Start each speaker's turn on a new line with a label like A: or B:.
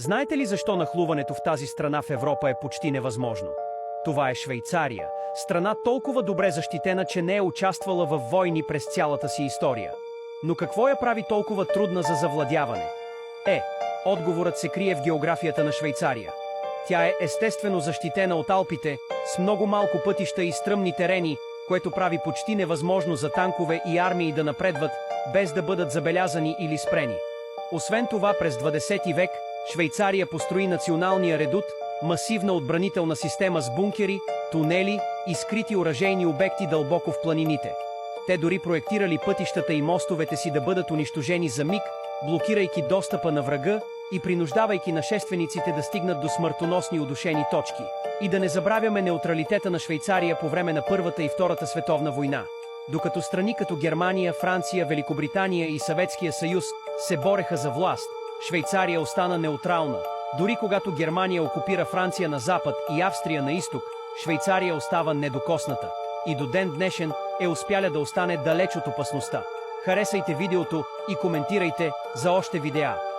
A: Знаете ли защо нахлуването в тази страна в Европа е почти невъзможно? Това е Швейцария, страна толкова добре защитена, че не е участвала в войни през цялата си история. Но какво я прави толкова трудна за завладяване? Отговорът се крие в географията на Швейцария. Тя е естествено защитена от Алпите, с много малко пътища и стръмни терени, което прави почти невъзможно за танкове и армии да напредват, без да бъдат забелязани или спрени. Освен това, през 20 век Швейцария построи националния редут, масивна отбранителна система с бункери, тунели и скрити оръжейни обекти дълбоко в планините. Те дори проектирали пътищата и мостовете си да бъдат унищожени за миг, блокирайки достъпа на врага и принуждавайки нашествениците да стигнат до смъртоносни удушени точки. И да не забравяме неутралитета на Швейцария по време на Първата и Втората световна война. Докато страни като Германия, Франция, Великобритания и Съветския съюз се бореха за власт, Швейцария остана неутрална. Дори когато Германия окупира Франция на запад и Австрия на изток, Швейцария остава недокосната. И до ден днешен е успяла да остане далеч от опасността. Харесайте видеото и коментирайте за още видеа.